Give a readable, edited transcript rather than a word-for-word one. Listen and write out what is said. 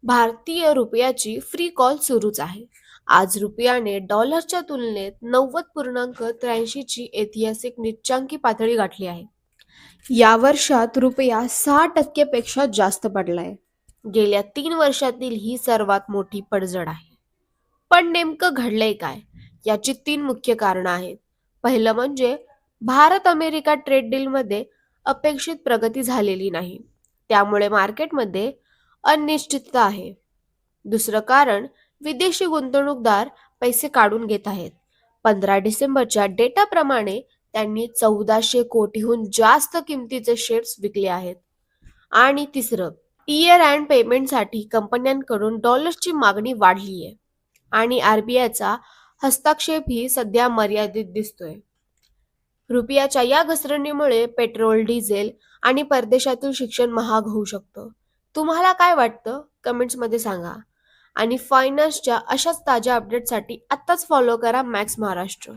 भारतीय रुपयाची free call सुरूच आहे. आज रुपयाने डॉलरच्या तुलनेत 90.83 ची ऐतिहासिक नीचांकी पातळी गाठली आहे. या वर्षात रुपया 6% पेक्षा जास्त पडलाय. गेल्या 3 वर्षातील ही सर्वात मोठी पडझड आहे. पण नेमकं घडलंय काय? याची 3 मुख्य कारणं आहेत. पहिलं म्हणजे भारत अमेरिका ट्रेड डीलमध्ये अपेक्षित प्रगती झालेली नाही. त्यामुळे मार्केटमध्ये अनिश्चितता आहे. दुसरं कारण विदेशी गुंतवणूकदार पैसे काढून घेत आहेत. 15 डिसेंबरच्या डेटाप्रमाणे त्यांनी 1400 कोटीहून जास्त किमतीचे शेअर्स विकले आहेत. आणि तिसरं, इयर अँड पेमेंटसाठी कंपन्यांकडून डॉलर्सची मागणी वाढली आहे आणि आरबीआयचा हस्तक्षेपही सध्या मर्यादित दिसतोय. रुपयाच्या या घसरणीमुळे पेट्रोल, डिझेल आणि परदेशातील शिक्षण महाग होऊ शकतं. तुम्हाला काय वाटतं? कमेंट्समध्ये सांगा. आणि फायनान्सच्या अशाच ताज्या अपडेट्ससाठी आत्ताच फॉलो करा मॅक्स महाराष्ट्र.